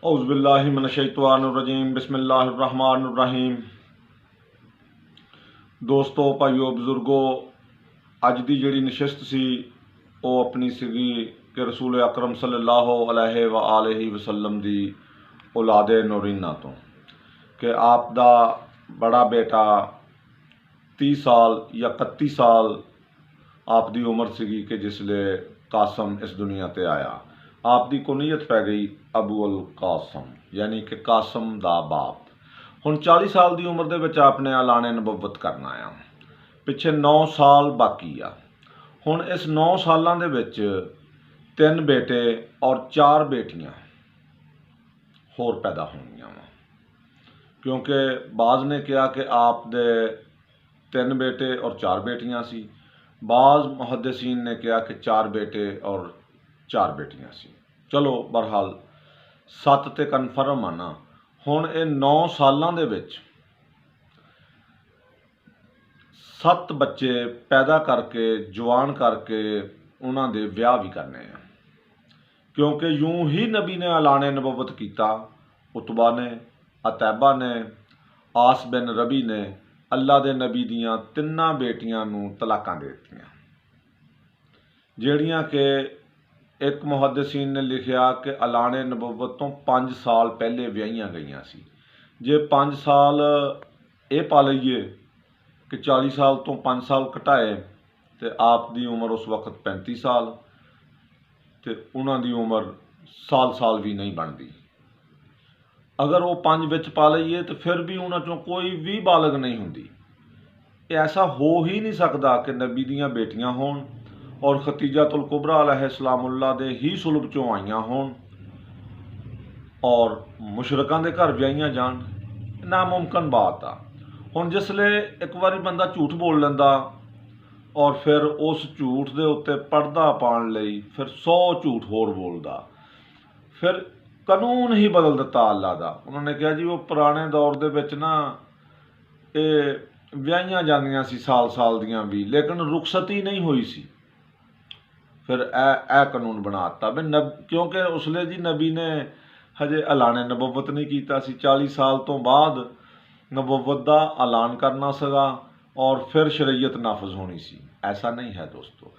औज़ुबिल्लाहिमिनश्शैतानिर्रजीम बिस्मिल्लाहिर्रहमानिर्रहीम। दोस्तों, भाईओ, बजुर्गो, अज की जिहड़ी नशिस्त सी वो अपनी सीगी कि रसूल अकरम सल्लल्लाहु अलैहि वआलैहि वसल्लम दी औलादे नूरीना तो कि आप दा बड़ा बेटा 30 साल या 31 साल आप दी उम्र सीगी कि जिसले कासम इस दुनिया ते आया। आप दी कुनीयत पै गई अबू अल कासम, यानी कि कासम दा बाप। हुण 40 साल की उम्र दे विच आपने ऐलाने नबुव्वत करना आ। पिछे 9 साल बाकी आ। हुण इस 9 सालां दे विच 3 बेटे और 4 बेटियां होर पैदा होणियां वा, क्योंकि बाज़ ने कहा कि आप दे 3 बेटे और 4 बेटियां सी। बाज़ मुहद्दिसीन ने कहा कि 4 बेटे और 4 बेटियां सी। चलो बहरहाल 7 ते कन्फर्म आना। हुण ये 9 सालां दे विच 7 बच्चे पैदा करके जवान करके उन्हां दे विआह भी करने हैं, क्योंकि यूं ही नबी ने ऐलाने नबुव्वत किया। उतबा ने, अतैबा ने, आस बिन रबी ने अल्लाह दे नबी दियां 3 बेटियां नूं तलाकां दे दित्तियां, जिहड़ियां कि एक मुहद्दिसीन ने लिखिया कि ऐलाने नबुव्वत तो 5 साल पहले विआहियां गईयां सी। जे 5 साल ये पा लईए कि 40 साल तो 5 साल घटाए तो आप दी उम्र उस वक्त 35 साल, तो उन्हां दी उम्र साल भी नहीं बनती। अगर वो 5 विच पा लईए तो फिर भी उन्हां चों कोई भी बालग नहीं हुंदी। ऐसा हो ही नहीं सकता कि नबी दियां बेटियां होण और खतीजतुल कुबरा अलैहिस्सलामुल्लाह दे ही सुलब चों आईयां होण और मुशरकां दे घर विआहियां जाण। नामुमकिन बात आ। हुण जिसले एक बारी बंदा झूठ बोल लैंदा और फिर उस झूठ दे उत्ते पर्दा पाउण लई फिर 100 झूठ होर बोलदा, फिर कानून ही बदल दिता अल्लाह दा। उन्होंने कहा जी वो पुराने दौर दे विच ना विआहियां जांदियां सी साल दियां भी, लेकिन रुखसती नहीं हुई सी। फिर ए कानून बनाता भी क्योंकि उसले जी नबी ने हजे ऐलाने नबुव्वत नहीं कीता सी। 40 साल तो बाद नबुव्वत दा ऐलान करना सगा और फिर शरीयत नाफज होनी सी। ऐसा नहीं है दोस्तों।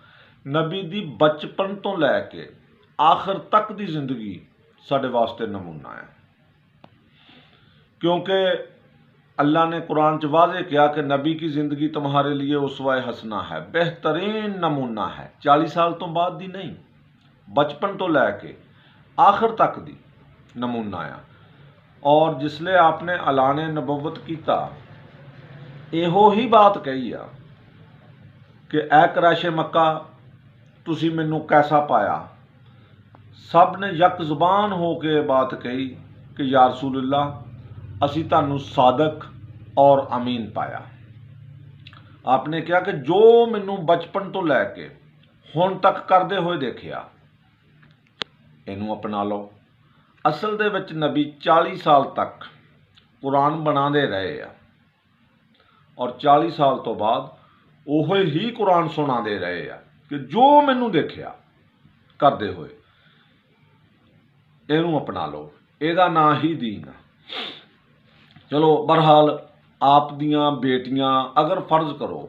नबी दी बचपन तो लैके आखिर तक दी जिंदगी साडे वास्ते नमूना है, क्योंकि अल्लाह ने कुरान च वाज़े किया कि नबी की ज़िंदगी तुम्हारे लिए उसवा हसना है, बेहतरीन नमूना है। 40 साल तो बाद दी नहीं, बचपन तो लैके आखिर तक दी नमूना आ। और जिसले आपने ऐलाने नबुव्वत किया, इहो ही बात कही आ कि ऐ क्रैशे मक्का तुसी मैनू कैसा पाया। सब ने यक जुबान हो के बात कही कि या रसूलल्लाह असी तुहानू सादक और अमीन पाया। आपने कहा कि जो मैनू बचपन तो लैके हुण तक करते हुए देखिया इनू अपना लो। असल दे विच नबी 40 साल तक कुरान बनाते रहे आ और 40 साल तो बाद ओहो ही कुरान सुनाते रहे आ कि जो मैनू देखिया करते हुए इनू अपना लो। एदा ना ही दीन। चलो बहरहाल आप दियां बेटियां अगर फर्ज करो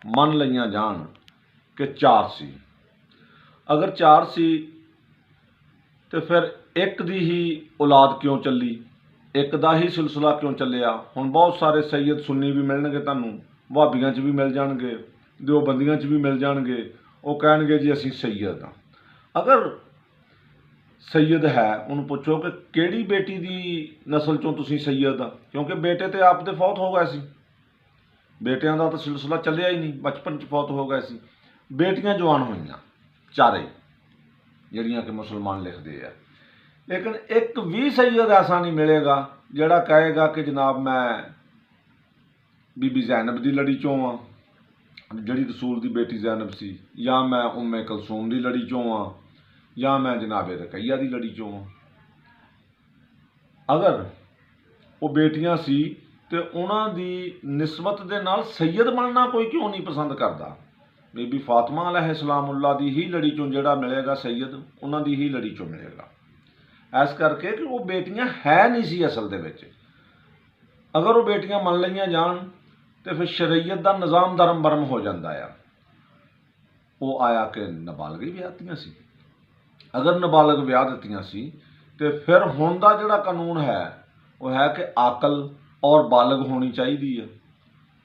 मन लईयां जान कि 4 सी, अगर 4 सी तो फिर एक दी ही औलाद क्यों चली, एक दा ही सिलसिला क्यों चलिया। हुण बहुत सारे सैयद सुन्नी भी मिलणगे, तुहानू वहाबियां च भी मिल जाणगे, देवबंदियां च भी मिल जाणगे। वो कहणगे जी असीं सैयद हाँ। अगर सैयद है उन्होंने पुछो कि किहड़ी बेटी की नस्ल चों तुसीं सैयद आ, क्योंकि बेटे तो आप दे फौत हो गए सी, बेटियां का तो सिलसिला चलिया ही नहीं, बचपन च फौत हो गए सी। बेटियां जवान होईयां चारे जिहड़ियां कि मुसलमान लिखते हैं, लेकिन एक भी सैयद ऐसा नहीं मिलेगा जिहड़ा कहेगा कि जनाब मैं बीबी जैनब की लड़ी चों हाँ, जिहड़ी रसूल की बेटी जैनब सी, या मैं उम्मे कलसूम की लड़ी चों हाँ, या मैं जनाबे रकैया की लड़ी चों हाँ। अगर वो बेटियां सी तो उन्हां दी निस्बत दे नाल सैयद बनना कोई क्यों नहीं पसंद करता। बीबी फातिमा अलैहिस्सलामुल्लाह दी ही लड़ी चों जिहड़ा मिलेगा सैयद, उन्हां दी ही लड़ी चों मिलेगा। इस करके कि वो बेटियां है नहीं सी असल दे विच। अगर वो बेटियां मन लईआं जाण तो फिर शरीयत का निज़ाम धर्म बरम हो जाता है। वो आया कि नाबालग ही विआह दित्तियां सी। अगर नाबालग विआह दित्तियां सी तो फिर हुण दा जिहड़ा कानून है वो है कि आकल और बालग होनी चाहिए है,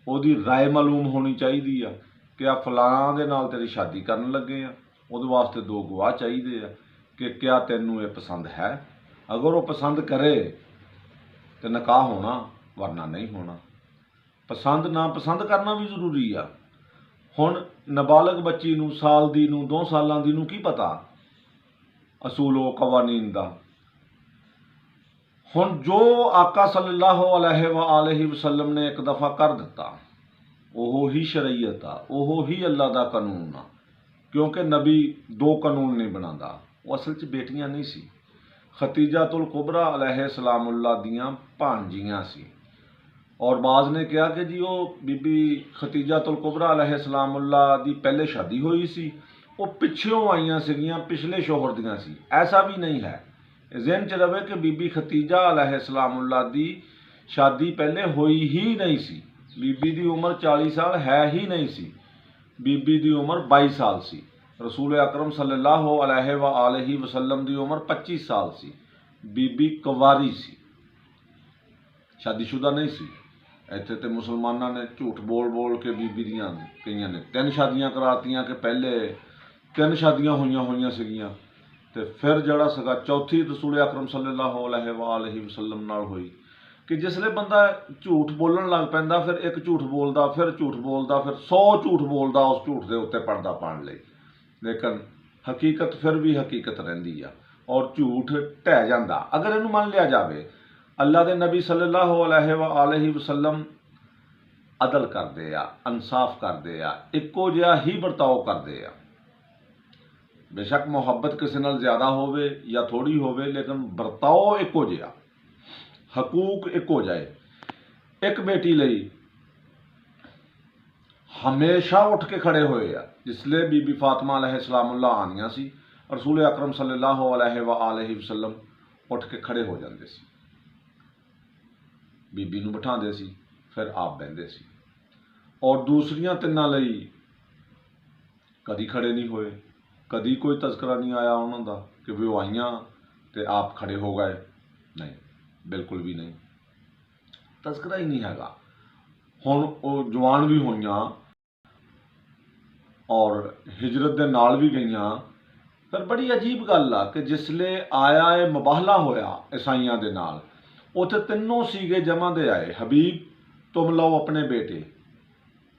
ਉਹਦੀ राय मालूम होनी चाहिए है कि आ फलाना दे नाल तेरी शादी करन लगे आ, ਉਹਦੇ वास्ते 2 गवाह चाहिए आ कि क्या तैनूं ये पसंद है। अगर वो पसंद करे तो निकाह होना, वरना नहीं होना। पसंद ना पसंद करना भी जरूरी आ। हुण नाबालग बच्ची नूं साल दी नूं 2 सालां दी नूं की पता असूल कवानीन दा। हुण जो आका सल्लल्लाहु अलैहि वसल्लम ने एक दफ़ा कर दिता ओहो ही शरीयत आ, ओहो ही अल्लाह दा कानून आ। क्योंकि नबी 2 कानून नहीं बनाता, वो असल च बेटियां नहीं सी। खतीजातुल कुबरा अलैहिस्सलामुल्लाह दियां भांजियां सी। और बाज़ ने कहा कि जी वो बीबी खतीजातुल कुबरा अलैहिस्सलामुल्लाह दी पहले शादी हुई सी, वो पिछों आईयां सीगियां, पिछले शोहर दियां सी। ऐसा भी नहीं है, ज़हन च रहे कि बीबी खतीजा अलैहिस्सलामुल्लाह दी शादी पहले हुई ही नहीं सी। बीबी दी उम्र 40 साल है ही नहीं सी, बीबी दी उम्र 22 साल सी। रसूल अकरम सल्लल्लाहु अलैहि वसल्लम दी उम्र 25 साल सी। बीबी कुंवारी सी, शादीशुदा नहीं सी। इत्थे ते मुसलमानों ने झूठ बोल बोल के बीबी दियां कईयां ने 3 शादियां करातियां कि पहले 3 शादियां होईयां सीगियां ते फिर जड़ा सगा चौथी रसूल अकरम सल्लल्लाहु अलैहि वसल्लम नाल होई। कि जिसले बंदा झूठ बोलन लग पैंदा, फिर एक झूठ बोलदा, फिर झूठ बोलदा, फिर 100 झूठ बोलदा उस झूठ के उत्ते पर्दा पाउण लई, लेकिन हकीकत फिर भी हकीकत रहिंदी आ और झूठ ढह जांदा अगर इहनूं मन लिया जाए। अल्लाह के नबी सल्लल्लाहु अलैहि वसल्लम अदल करते आ, इंसाफ करते आ, इक्को जिहा ही बर्ताव करते आ। बेशक मुहब्बत किसी नाल ज़्यादा होवे या थोड़ी होवे, लेकिन बर्ताव इक्को जिहा, हकूक इक्को जाए। एक बेटी लई हमेशा उठ के खड़े होए आ। जिसले बीबी फातिमा अलैहिस्सलामुल्लाह आनियां सी, रसूल अकरम सल्लल्लाहु अलैहि वसल्लम उठ के खड़े हो जाते सी, बीबी नूं बिठांदे सी, फिर आप बहिंदे सी। और दूसरियां 3 लई कदी खड़े नहीं होए, कदी कोई तस्करा नहीं आया उन्हों का कि भी वो आईयां तो आप खड़े हो गए, नहीं, बिल्कुल भी नहीं, तस्करा ही नहीं हैगा। हुण वो जवान भी होईयां और हिजरत दे नाल भी गईयां। फिर बड़ी अजीब गल आ कि जिसले आया है मुबाहला होया ईसाइयां दे नाल, उत्थे 3 सीगे जमा दे आए, हबीब तुम लो अपने बेटे,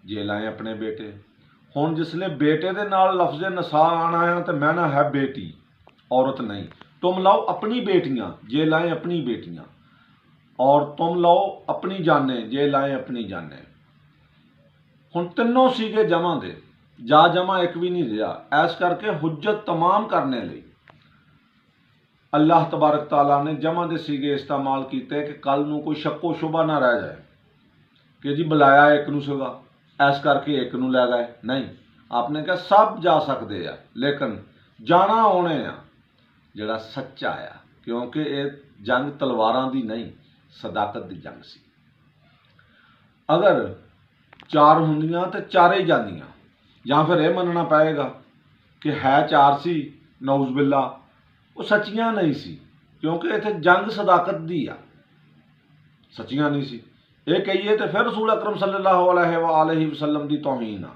जे लाए अपने बेटे। हुण जिसले बेटे दे नाल लफ्ज़ नसा आना है तो मैना है बेटी, औरत नहीं। तुम लाओ अपनी बेटियां, जे लाए अपनी बेटियां, और तुम लाओ अपनी जाने, जे लाए अपनी जाने। हुण 3 सीगे जमा दे, जा जमा एक भी नहीं रहा। इस करके हुज्जत तमाम करने लई अल्लाह तबारक ताला ने जमा दे सीगे इस्तेमाल किए कि कल नूं कोई शक्को शुबा ना रह जाए कि जी बुलाया एक नूं सीगा, इस करके एक नूं लै गए। नहीं, आपने कहा सब जा सकते हैं, लेकिन जाना उन्हें आ जिहड़ा सच्चा आ, क्योंकि ये जंग तलवारां दी नहीं, सदाकत दी जंग सी। अगर 4 हुंदियां तो 4 ही जांदियां, या फिर यह मनना पएगा कि है 4 सी, नौज़ बिल्ला वो सच्चियां नहीं सी, क्योंकि इत्थे जंग सदाकत दी आ, सच्चियां नहीं सी। ये कहिए तो फिर रसूल अकरम सल्लल्लाहु अलैहि वसल्लम की तौहीन आ।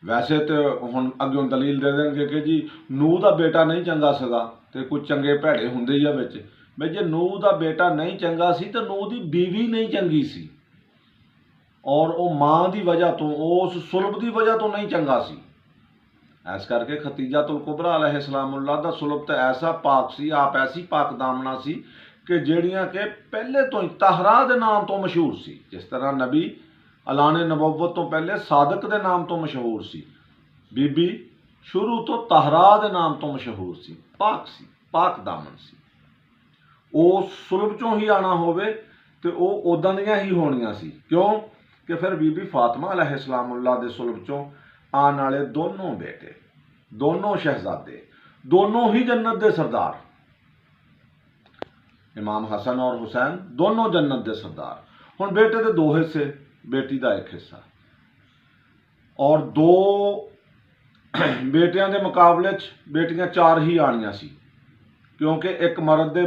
वैसे तो हुण अग्गों दलील दे देंगे कि जी नूह का बेटा नहीं चंगा सगा, तो कुछ चंगे भैड़े हुंदे ही आ विच। भाई जे नूह का बेटा नहीं चंगा सी तो नूह की बीवी नहीं चंगी सी, और वो माँ की वजह तो, उस सुलभ की वजह तो नहीं चंगा सी। इस करके खतीजातुल कुबरा अलैहिस्सलामुल्लाह दा सुलभ तो ऐसा पाक सी, आप ऐसी पाक दामना सी कि ਜਿਹੜੀਆਂ कि पहले तो ही तहरा के नाम तो मशहूर सी। जिस तरह नबी ऐलाने नबुव्वत तो पहले सादक के नाम तो मशहूर सी, बीबी शुरू तो तहरा के नाम तो मशहूर सी, पाक दामन सी। वो सुलभ चों ही आना होवे तो वो उदां दियां ही होणियां सी। क्यों कि फिर बीबी फातिमा अलैहिस्सलामुल्लाह दे सुलभ चों आने वाले दोनों बेटे, दोनों शहजादे, दोनों ही जन्नत दे सरदार, इमाम हसन और हुसैन दोनों जन्नत के सरदार। हुण बेटे के 2 हिस्से, बेटी का 1 हिस्सा, और 2 बेटियां के मुकाबले बेटियां 4 ही आनियां सी, क्योंकि एक मर्द के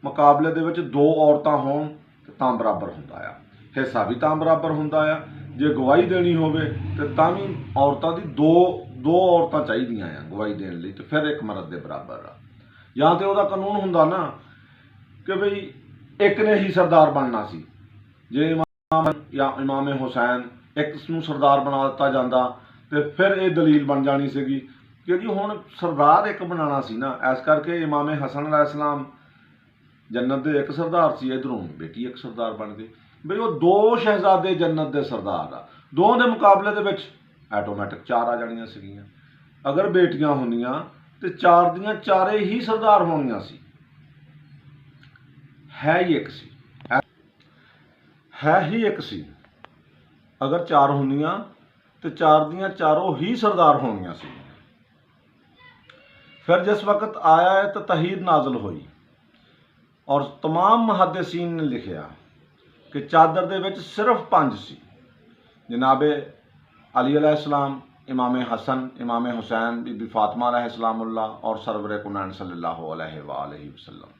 मुकाबले दे विच 2 औरतां होण तां बराबर हुंदा आ, हिस्सा भी तां बराबर हुंदा आ। जे गवाही देनी होवे ते तां भी औरतां दी दो औरतां चाहीदियां आ गवाही देण लई, ते फिर एक मर्द दे बराबर आ। ਜਾਂ तो ਉਹਦਾ कानून हुंदा ना कि बई एक ने ही सरदार बनना सी, जे इमाम या इमाम हुसैन एक नूं सरदार बना दिता जाता तो फिर ये दलील बन जानी सीगी कि जी हुण सरदार एक बनाना सी ना, इस करके इमाम हसन अलैहिस्सलाम जन्नत दे एक सरदार सी, इधरों बेटी एक सरदार बन गई। बई वो 2 शहजादे जन्नत दे सरदार आ, 2 के मुकाबले दे विच आटोमैटिक 4 आ जाणियां सीगियां। अगर बेटियां होंदियां तो 4 दियां 4 ही सरदार होणियां सी। है ही एक सी, है ही एक सी। अगर 4 होंदियां तो 4 दियां 4 ही सरदार होणियां सी। फिर जिस वक्त आया है तो तहीर नाजल हुई और तमाम मुहद्दिसीन ने लिखिया कि चादर दे विच सिर्फ 5 सी, जनाबे अली अलैहिस्सलाम, इमाम हसन, इमाम हुसैन, बीबी फातिमा अलैहिस्सलामुल्लाह और सरवर कुनैन सल्लल्लाहु अलैहि वसल्लम,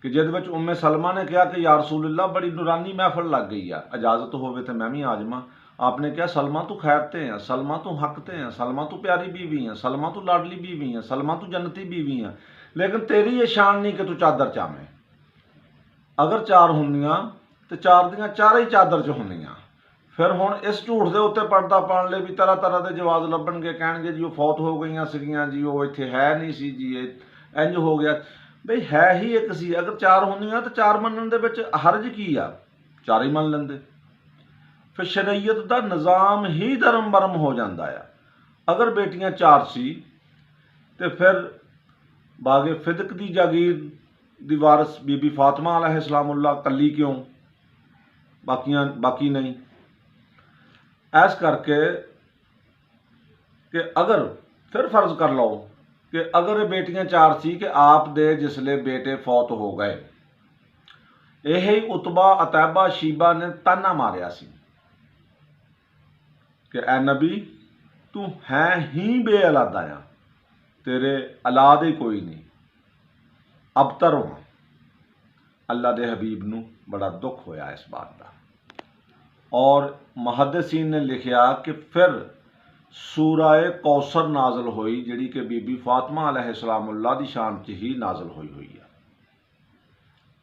कि जिहदे विच उम्मे सलमा ने कहा कि या रसूलल्लाह बड़ी नूरानी महफिल लग गई है, इजाजत होवे तो मैं भी आ जावां। आपने कहा सलमा तू खैर ते हैं, सलमा तू हक ते हैं, सलमा तू प्यारी बीवी है, सलमा तू लाडली बीवी है, सलमा तू जन्नती बीवी है, लेकिन तेरी ये शान नहीं कि तू चादर चावें। अगर 4 होंदियां तो 4 दियां 4 ही चादर च होंदियां। फिर हुण इस झूठ के उत्ते पर्दा पाने लई भी तरह तरह के जवाब लभणगे, कहणगे जी वो फौत हो गई सीगियां जी, वो इत्थे है नहीं सी जी, इंज हो गया। बई है ही एक सी, अगर 4 होंदियां तो 4 मनण दे विच हरज की आ, 4 ही मन लैंदे। फिर शरीयत का निज़ाम ही धर्म बरम हो जाता है। अगर बेटियां 4 सी तो फिर बागे फिदक की जागीर दी वारस बीबी फातिमा अलैहिस्सलामुल्लाह कली क्यों, बाकी नहीं। ऐस करके कि अगर फिर फर्ज कर लो कि अगर बेटियां 4 सी कि आप दे जिसले बेटे फौत हो गए, यही उतबा अतैबा शीबा ने ताना मारिया सी कि ऐ नबी तू है ही बे औलादा आ, तेरे औलाद ही कोई नहीं, अबतर हो। अल्लाह दे हबीब नूं बड़ा दुख होया इस बात का, और मुहद्दिसीन ने लिखिया कि फिर सूरह कौसर नाजल हुई, जिहड़ी कि बीबी फातिमा अलैहिस्सलामुल्लाह दी शान च ही नाजल हुई है।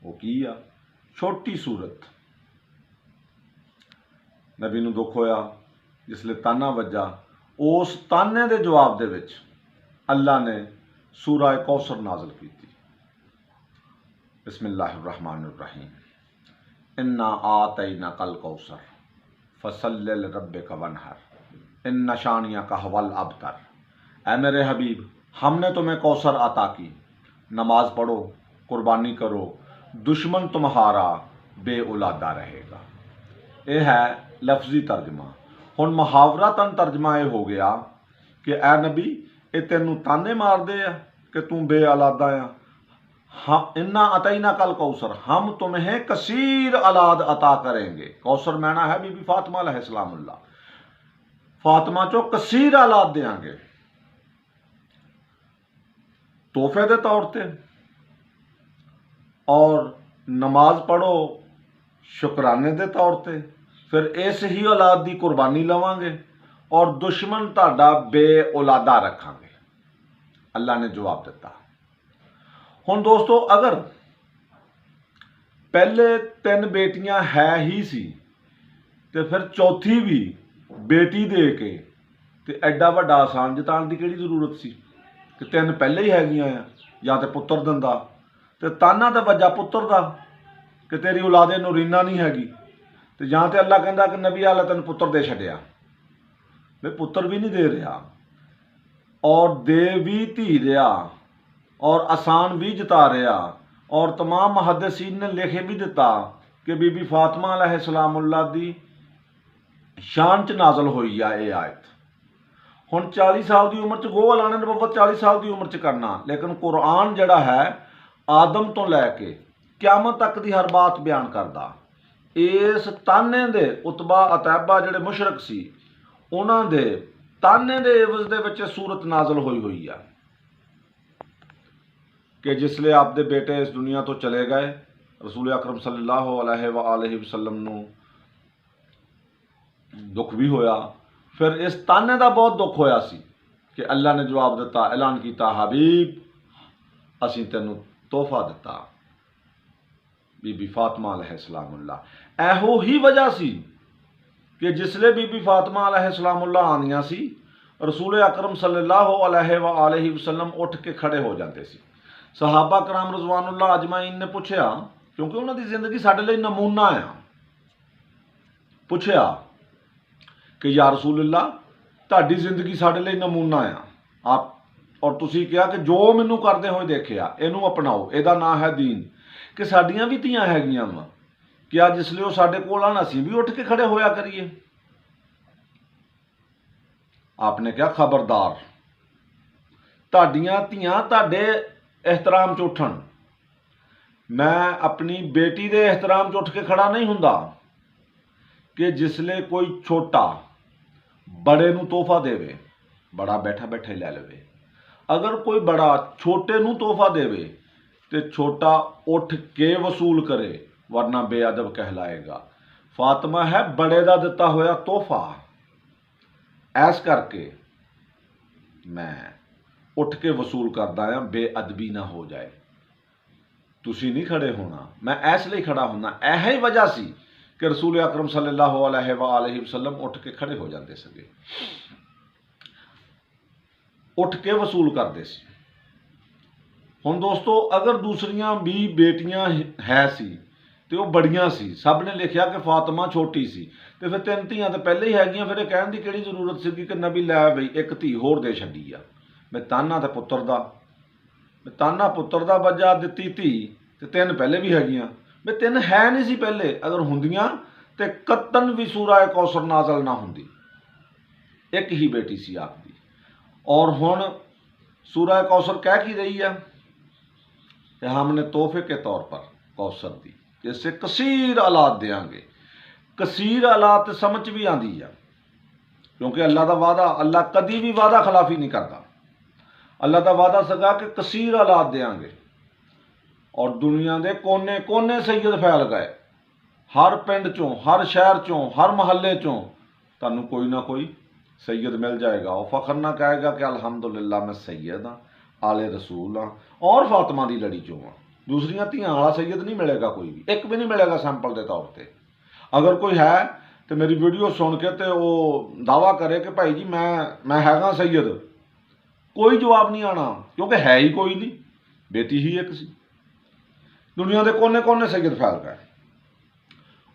वो की आ, छोटी सूरत। नबी नूं दुख होया जिसले ताना वजा, उस ताने दे जवाब दे विच अल्लाह ने सूरह कौसर नाजल की। बिस्मिल्लाहिर्रहमानिर्रहीम, इन्ना आतैना कल कौसर फसल्लि लिरब्बिका वनहर, इन्ना शानियका हुवल अबतर। ऐ मेरे हबीब, हमने तुम्हें कौसर अता की, नमाज पढ़ो, कुर्बानी करो, दुश्मन तुम्हारा बेऔलादा रहेगा। यह है लफ्जी तर्जमा। हुण मुहावरातन तर्जमा यह हो गया कि ऐ नबी ये तेनू ताने मारदे आ कि तू बेऔलादा आ। हाँ, इन्ना अतईना कल कौसर, हम तुम्हें कसीर औलाद अता करेंगे। कौसर मैना है बीबी फातिमा अलैहिस्सलामुल्लाह, फातिमा चो कसीर औलाद देंगे तोहफे के तौर पर, और नमाज पढ़ो शुकराने के तौर पर, फिर इस ही औलाद की कुर्बानी लवांगे और दुश्मन तुहाडा बेऔलादा रखांगे। अल्लाह ने जवाब दिता। हुण दोस्तों, अगर पहले 3 बेटियां है ही सी तो फिर चौथी भी बेटी दे के ते एडा वड्डा आसान जताण की किहड़ी जरूरत सी कि 3 पहले ही हैगियां आ, या तो पुत्र दिंदा, ते ताना तो वजा पुत्र दा कि तेरी औलादे नूरीना नहीं हैगी, तो या तो अल्लाह कहता कि नबी आला तेन पुत्र दे छड्डिया, वे पुत्र भी नहीं दे रहा और दे भी धी रहा और आसान भी जता रहा। और तमाम मुहद्दिसीन ने लिखे भी दिता कि बीबी फातिमा अलैहिस्सलामुल्लाह दी शान च नाजल हुई है ये आयत। हुण 40 साल की उम्र च गो लाने नबुव्वत 40 साल की उम्र च करना, लेकिन कुरान जड़ा है आदम तो लैके क्यामत तक की हर बात बयान करता। इस ताने दे उतबा अतैबा जिहड़े मुशरक सी उन्हां दे ताने दे एवज दे विच सूरत नाजल हुई है कि जिसले आपदे बेटे इस दुनिया तो चले गए, रसूल अकरम सल्लल्लाहु अलैहि वसल्लम नूं दुख भी होया। फिर इस ताने का बहुत दुख होया सी कि अल्लाह ने जवाब दिता, ऐलान किया, हबीब असीं तैनूं तोहफा दिता बीबी फातिमा अलैहिस्सलामुल्लाह। एहो ही वजह सी कि जिसले बीबी फातिमा अलैहिस्सलामुल्लाह आनियां सी, रसूल अकरम सल्लल्लाहु अलैहि वसल्लम उठ के खड़े हो जाते सी। सहाबा कराम रज़वानुल्लाह अजमाइन ने पूछया, क्योंकि उन्होंने जिंदगी साडे लई नमूना आ, पूछया कि या रसूलल्लाह तुहाडी जिंदगी साडे लई नमूना आ, आप और तुसीं कहा कि जो मैनू करदे होए देखिया इहनूं अपनाओ, इहदा नाम है दीन। कि साडियां भी धीआं हैगियां वा, क्या जिसले वो साडे कोल आन असीं भी उठ के खड़े होया करिए? आपने कहा खबरदार, तुहाडियां धीआं तुहाडे एहतराम च उठन, मैं अपनी बेटी दे एहतराम च उठ के खड़ा नहीं हुंदा कि जिसले कोई छोटा बड़े नूं तोहफा देवे, बड़ा बैठा बैठा ही लै लवे। अगर कोई बड़ा छोटे नूं तोहफा देवे तो छोटा उठ के वसूल करे, वरना बेअदब कहलाएगा। फातिमा है बड़े दा दिता होया तोहफा, ऐस करके मैं उठ के वसूल करदा हां, बेअदबी ना हो जाए। तुसीं नहीं खड़े होना, मैं ऐस लिए खड़ा होना। यही वजह सी कि रसूल अकरम सल्लल्लाहु अलैहि वसल्लम उठ के खड़े हो जाते सके, उठ के वसूल करते सी। हुण दोस्तों, अगर दूसरियां भी बेटियां है सी तो वह बड़ियां सी, सब ने लिखिया कि फातिमा छोटी सी, तो फिर 3 धीआं तो पहले ही हैगियां, फिर कहण दी किहड़ी जरूरत सी कि नबी लै बई एक धी होर दे छड्डी आ। मैं ताना ते पुत्तर दा, मैं ताना पुत्तर दा वजह दित्ती धी, ते 3 पहले भी हैगियां। मैं 3 है नहीं सी पहले, अगर हुंदियां ते कतन भी सूरह कौसर नाजल ना हुंदी, एक ही बेटी सी आपदी। और हुण सूरह कौसर कह की रही है कि हमने तोहफे के तौर पर कौसर दी, इससे कसीर औलाद देंगे। कसीर औलाद तो समझ भी आती है, क्योंकि अल्लाह का वादा, अल्लाह कभी भी वादा खिलाफी नहीं करता। अल्लाह का वादा सगा कि कसीर औलाद देंगे। और दुनिया के कोने कोने सैयद फैल गए, हर पिंड चों, हर शहर चों, हर महल्ले चों तुहानूं कोई ना कोई सैयद मिल जाएगा। और फखर ना कहेगा कि अल्हम्दुलिल्लाह मैं सैयद हाँ, आले रसूल हाँ और फातिमा की लड़ी चों हाँ। दूसरियां धीआं वाला सैयद नहीं मिलेगा, कोई भी एक भी नहीं मिलेगा सैंपल के तौर पर। अगर कोई है तो मेरी वीडियो सुन के तो वो दावा करे कि भाई जी मैं हैगा सैयद, कोई जवाब नहीं आना, क्योंकि है ही कोई नहीं, बेटी ही एक सी। दुनिया के कोने कोने सैयद फैल गए।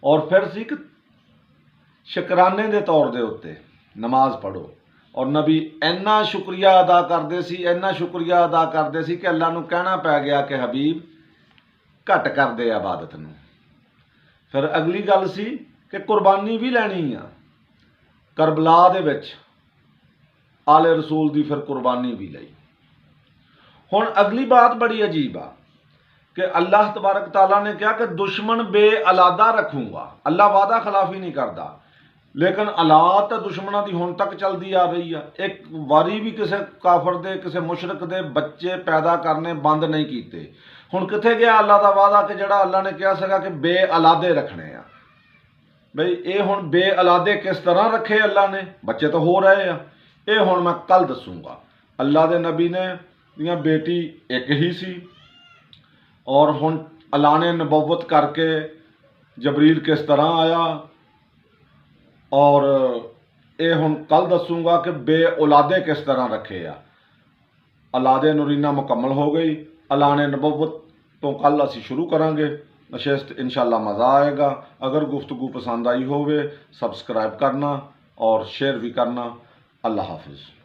और फिर सी कि शुकराने के तौर के उत्ते नमाज पढ़ो, और नबी इन्ना शुक्रिया अदा करते सी, इन्ना शुक्रिया अदा करते सी कि अल्लाह नूं कहना पै गया कि हबीब घट कर दे इबादत नूं। फिर अगली गल सी कि कुर्बानी भी लैनी आ, करबला दे विच आले रसूल की फिर कुर्बानी भी लई। हुण अगली बात बड़ी अजीब आ कि अल्लाह तबारक ताला ने कहा कि दुश्मन बेअलादा रखूंगा। अल्लाह वादा खिलाफी नहीं करता, लेकिन औलाद तो दुश्मनों की हुण तक चलती आ रही है। एक वारी भी किसी काफर दे, किसी मुशरक दे बच्चे पैदा करने बंद नहीं किए। हुण कित्थे गया अल्लाह का वादा कि जिहड़ा अल्लाह ने कहा सगा कि बेअलादे रखने आ। बई ये हुण बेअलादे किस तरह रखे अल्लाह ने, बच्चे तो हो रहे आ, ये हुण मैं कल दसूँगा। अल्लाह के नबी ने दियां बेटी एक ही सी, और हुण ऐलाने नबुव्वत करके जबरील किस तरह आया, और ये हुण कल दसूँगा कि बे औलादे किस तरह रखे आ। औलादे नूरीना मुकम्मल हो गई, ऐलाने नबुव्वत तो कल असीं शुरू करांगे नशिस्त, इंशाअल्लाह मज़ा आएगा। अगर गुफ्तगू पसंद आई होवे सब्सक्राइब करना और शेयर भी करना। अल्लाह हाफिज़।